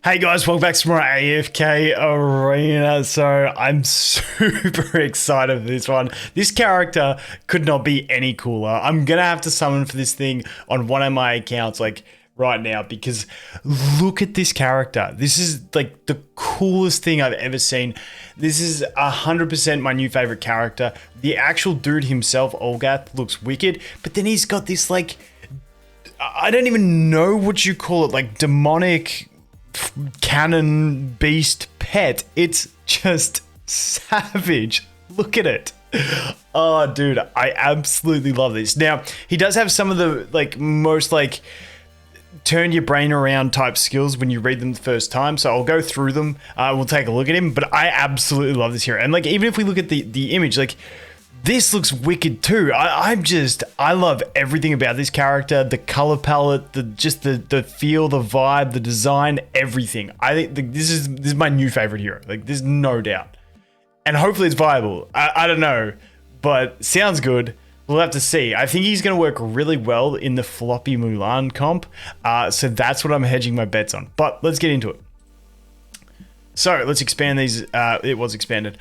Hey guys, welcome back to more AFK Arena. So I'm super excited for this one. This character could not be any cooler. I'm gonna have to summon for this thing on one of my accounts like right now because look at this character. This is like the coolest thing I've ever seen. This is 100% my new favorite character. The actual dude himself, Olgath, looks wicked, but then he's got this like, I don't even know what you call it, like demonic cannon beast pet. It's just savage. Look at it. Oh dude, I absolutely love this. Now he does have some of the like most like turn your brain around type skills when you read them the first time, so I'll go through them. We'll take a look at him, but I absolutely love this hero. And like even if we look at the image, like this looks wicked too. I love everything about this character, the color palette, the feel, the vibe, the design, everything. I think this is my new favorite hero. Like there's no doubt. And hopefully it's viable. I don't know, but sounds good. We'll have to see. I think he's going to work really well in the floppy Mulan comp. So that's what I'm hedging my bets on. But let's get into it. So let's expand these. It was expanded.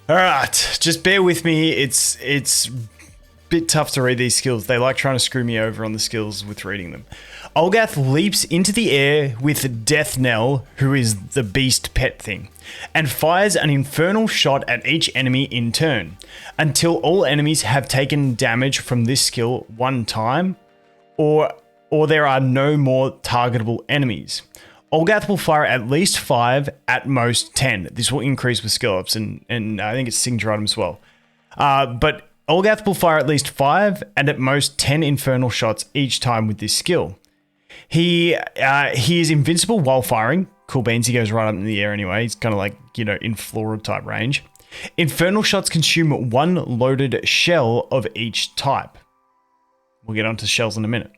All right, just bear with me. It's a bit tough to read these skills. They like trying to screw me over on the skills with reading them. Olgath leaps into the air with Death Knell, who is the beast pet thing, and fires an infernal shot at each enemy in turn, until all enemies have taken damage from this skill one time, or there are no more targetable enemies. Olgath will fire at least 5, at most 10. This will increase with skill ups, and I think it's signature item as well. But Olgath will fire at least 5 and at most 10 infernal shots each time with this skill. He is invincible while firing. Cool beans, he goes right up in the air anyway. He's kind of like, you know, in Flora type range. Infernal shots consume 1 loaded shell of each type. We'll get onto shells in a minute.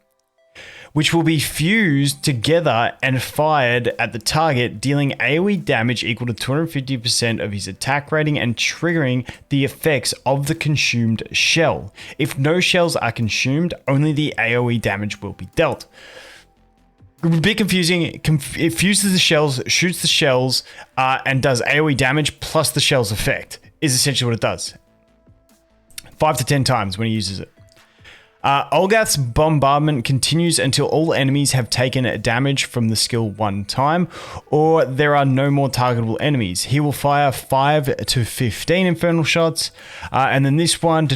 Which will be fused together and fired at the target, dealing AoE damage equal to 250% of his attack rating and triggering the effects of the consumed shell. If no shells are consumed, only the AoE damage will be dealt. A bit confusing. It fuses the shells, shoots the shells, and does AoE damage plus the shell's effect, is essentially what it does. 5 to 10 times when he uses it. Olgath's bombardment continues until all enemies have taken damage from the skill one time, or there are no more targetable enemies. He will fire 5 to 15 infernal shots, and then this one,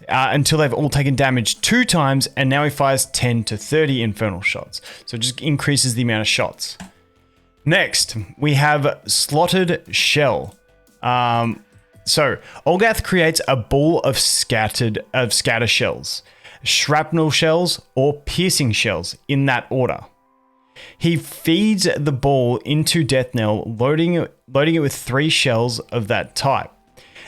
until they've all taken damage 2 times, and now he fires 10 to 30 infernal shots. So it just increases the amount of shots. Next, we have Slotted Shell. So, Olgath creates a ball of scatter shells, shrapnel shells, or piercing shells in that order. He feeds the ball into Death Knell, loading it with 3 shells of that type,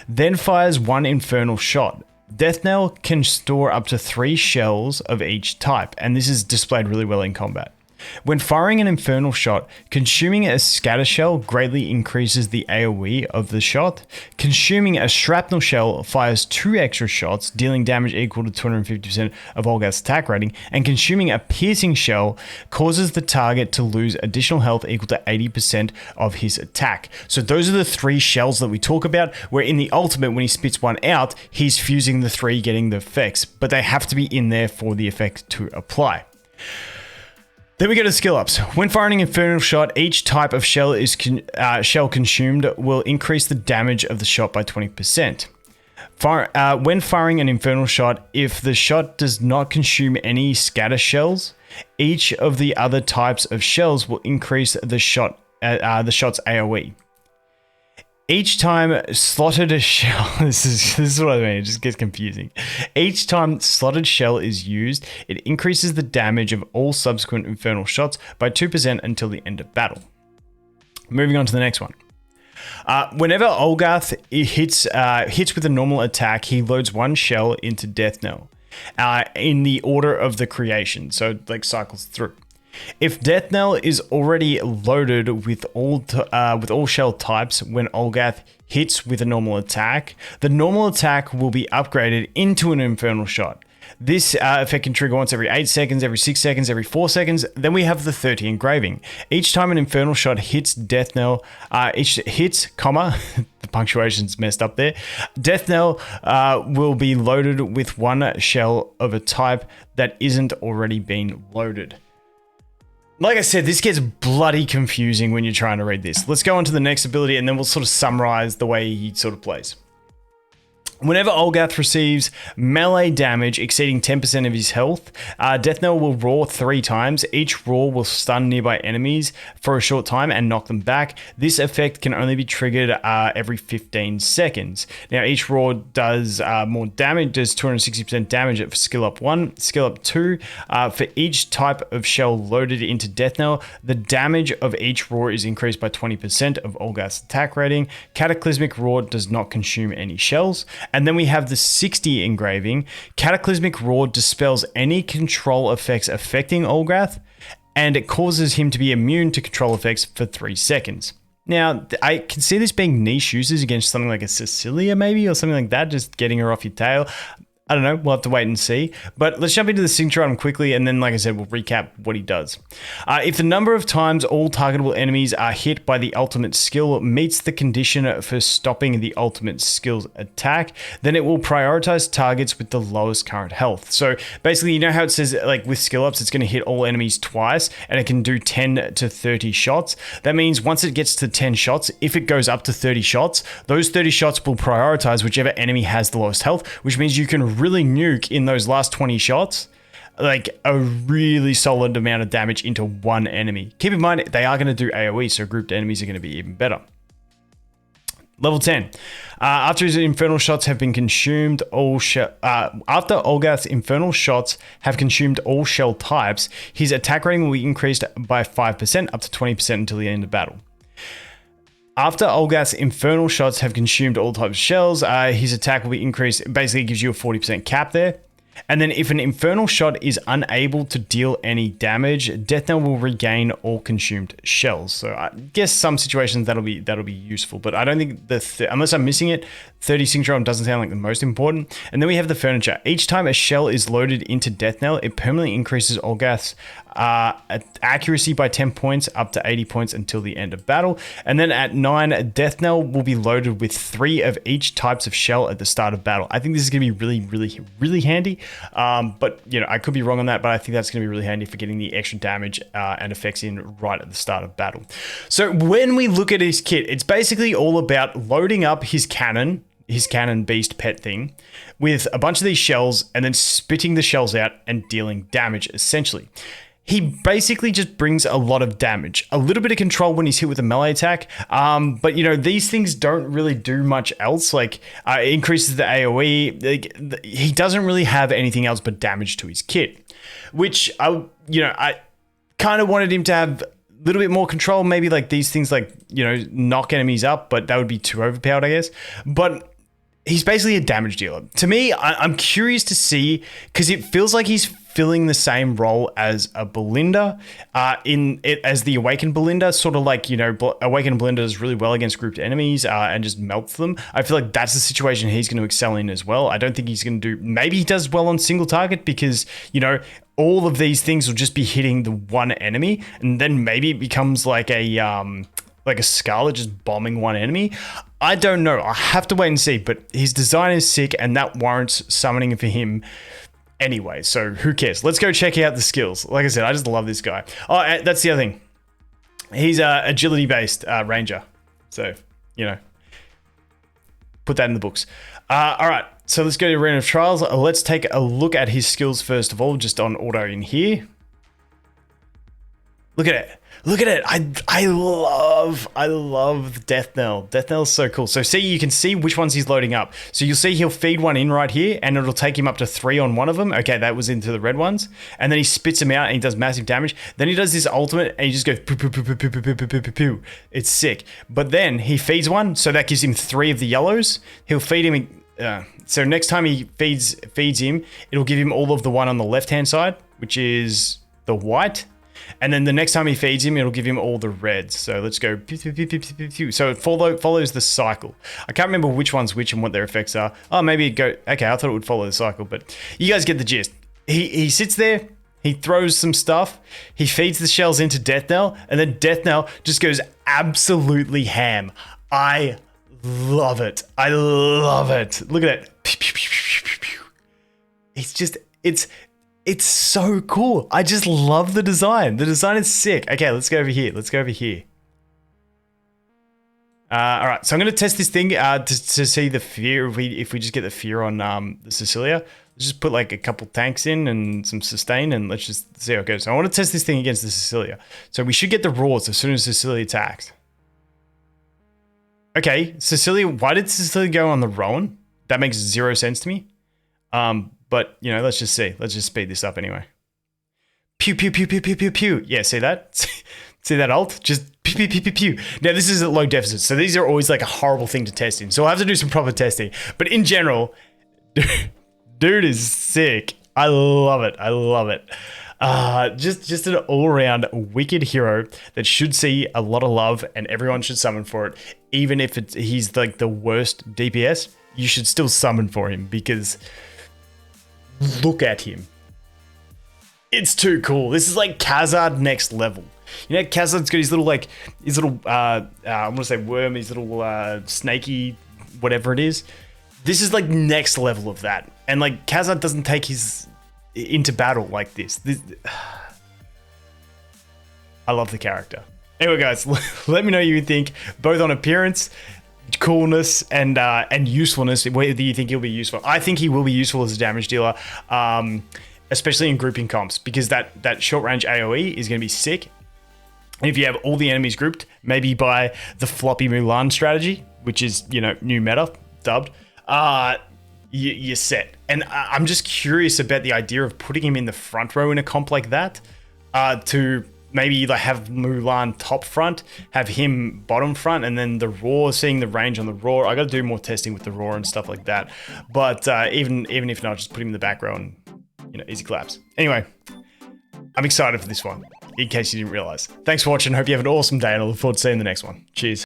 then fires 1 infernal shot. Death Knell can store up to 3 shells of each type, and this is displayed really well in combat. When firing an infernal shot, consuming a scatter shell greatly increases the AoE of the shot. Consuming a shrapnel shell fires 2 extra shots, dealing damage equal to 250% of Olgath's attack rating. And consuming a piercing shell causes the target to lose additional health equal to 80% of his attack. So those are the 3 shells that we talk about, where in the ultimate, when he spits one out, he's fusing the 3, getting the effects. But they have to be in there for the effect to apply. Then we go to skill ups. When firing an infernal shot, each type of shell shell consumed will increase the damage of the shot by 20%. When firing an infernal shot, if the shot does not consume any scatter shells, each of the other types of shells will increase the shot's AoE. Each time slotted shell, this is what I mean, it just gets confusing. Each time slotted shell is used, it increases the damage of all subsequent infernal shots by 2% until the end of battle. Moving on to the next one. Whenever Olgath hits with a normal attack, he loads 1 shell into Death Knell in the order of the creation, so like cycles through. If Death Knell is already loaded with all shell types when Olgath hits with a normal attack, the normal attack will be upgraded into an infernal shot. This effect can trigger once every 8 seconds, every 6 seconds, every 4 seconds. Then we have the 30 engraving. Each time an infernal shot hits Death Knell, each hits, comma, the punctuation's messed up there. Death Knell will be loaded with one shell of a type that isn't already been loaded. Like I said, this gets bloody confusing when you're trying to read this. Let's go on to the next ability and then we'll sort of summarize the way he sort of plays. Whenever Olgath receives melee damage exceeding 10% of his health, Death Knell will roar 3 times. Each roar will stun nearby enemies for a short time and knock them back. This effect can only be triggered every 15 seconds. Now, each roar does more damage, does 260% damage for skill up 1, skill up 2. For each type of shell loaded into Death Knell, the damage of each roar is increased by 20% of Olgath's attack rating. Cataclysmic Roar does not consume any shells. And then we have the 60 engraving. Cataclysmic Roar dispels any control effects affecting Olgath, and it causes him to be immune to control effects for 3 seconds. Now, I can see this being niche uses against something like a Cecilia maybe, or something like that, just getting her off your tail. I don't know, we'll have to wait and see. But let's jump into the signature item quickly, and then, like I said, we'll recap what he does. If the number of times all targetable enemies are hit by the ultimate skill meets the condition for stopping the ultimate skill's attack, then it will prioritize targets with the lowest current health. So basically, you know how it says, like with skill ups, it's going to hit all enemies twice, and it can do 10 to 30 shots. That means once it gets to 10 shots, if it goes up to 30 shots, those 30 shots will prioritize whichever enemy has the lowest health, which means you can really nuke in those last 20 shots, like a really solid amount of damage into one enemy. Keep in mind, they are going to do AoE, so grouped enemies are going to be even better. Level 10. After his infernal shots have been consumed, after Olgath's infernal shots have consumed all shell types, his attack rating will be increased by 5% up to 20% until the end of battle. After Olgath's infernal shots have consumed all types of shells, his attack will be increased. Basically, it gives you a 40% cap there. And then if an infernal shot is unable to deal any damage, Death Knell will regain all consumed shells. So I guess some situations that'll be useful, but I don't think unless I'm missing it, 30 signature item doesn't sound like the most important. And then we have the furniture. Each time a shell is loaded into Death Knell, it permanently increases Olgath's accuracy by 10 points up to 80 points until the end of battle. And then at 9, Death Knell will be loaded with 3 of each types of shell at the start of battle. I think this is going to be really, really, really handy. But you know, I could be wrong on that, but I think that's going to be really handy for getting the extra damage and effects in right at the start of battle. So when we look at his kit, it's basically all about loading up his cannon beast pet thing with a bunch of these shells and then spitting the shells out and dealing damage essentially. He basically just brings a lot of damage, a little bit of control when he's hit with a melee attack. But you know, these things don't really do much else. Like it increases the AoE. Like, he doesn't really have anything else but damage to his kit, which I kind of wanted him to have a little bit more control. Maybe like these things, like, you know, knock enemies up, but that would be too overpowered, I guess. But he's basically a damage dealer. To me, I'm curious to see, because it feels like he's filling the same role as a Belinda as the Awakened Belinda, sort of like, you know, Awakened Belinda does really well against grouped enemies and just melts them. I feel like that's the situation he's going to excel in as well. I don't think he's going to do, maybe he does well on single target because, you know, all of these things will just be hitting the one enemy, and then maybe it becomes like a Scarlet just bombing one enemy. I don't know. I'll have to wait and see, but his design is sick and that warrants summoning for him anyway, so who cares? Let's go check out the skills. Like I said, I just love this guy. Oh, that's the other thing. He's a agility-based ranger. So, you know, put that in the books. All right, so let's go to Arena of Trials. Let's take a look at his skills first of all, just on auto in here. Look at it. Look at it. I love Death Knell. Death Knell is so cool. So see, you can see which ones he's loading up. So you'll see he'll feed one in right here and it'll take him up to 3 on one of them. Okay, that was into the red ones. And then he spits them out and he does massive damage. Then he does this ultimate and he just goes poo, poo, poo, poo, poo, poo, poo, poo, poo, poo. It's sick. But then he feeds one, so that gives him 3 of the yellows. He'll feed him. So next time he feeds him, it'll give him all of the one on the left-hand side, which is the white. And then the next time he feeds him, it'll give him all the reds. So let's go. Pew, pew, pew, pew, pew, pew, pew. So it follows the cycle. I can't remember which one's which and what their effects are. Oh, maybe it go. Okay, I thought it would follow the cycle, but you guys get the gist. He sits there. He throws some stuff. He feeds the shells into Death Knell, and then Death Knell just goes absolutely ham. I love it. I love it. Look at it. It's just, it's so cool. I just love the design. The design is sick. Okay, let's go over here. Let's go over here. All right, so I'm going to test this thing to see the fear. If we just get the fear on the Cecilia, let's just put like a couple tanks in and some sustain, and let's just see how it goes. So I want to test this thing against the Cecilia. So we should get the roars as soon as Cecilia attacks. Okay, Cecilia, why did Cecilia go on the Rowan? That makes zero sense to me. But, you know, let's just see. Let's just speed this up anyway. Pew, pew, pew, pew, pew, pew, pew. Yeah, see that? See that ult? Just pew, pew, pew, pew, pew. Now, this is at low deficit, so these are always like a horrible thing to test in. So I'll have to do some proper testing. But in general, dude is sick. I love it. I love it. Just an all-around wicked hero that should see a lot of love and everyone should summon for it. Even if he's like the worst DPS, you should still summon for him because look at him. It's too cool. This is like Khazad next level. You know, Khazad's got his little I want to say worm, his little snaky, whatever it is. This is like next level of that. And like Khazad doesn't take his into battle like this. I love the character. Anyway, guys, let me know what you think, both on appearance, coolness, and usefulness. Whether you think he'll be useful. I think he will be useful as a damage dealer, especially in grouping comps, because that short range AOE is going to be sick. And if you have all the enemies grouped, maybe by the floppy Mulan strategy, which is, you know, new meta, dubbed, you're set. And I'm just curious about the idea of putting him in the front row in a comp like that, to maybe like have Mulan top front, have him bottom front, and then the Roar, seeing the range on the Roar. I got to do more testing with the Roar and stuff like that. But even if not, just put him in the back row and, you know, easy claps. Anyway, I'm excited for this one, in case you didn't realize. Thanks for watching. Hope you have an awesome day, and I look forward to seeing the next one. Cheers.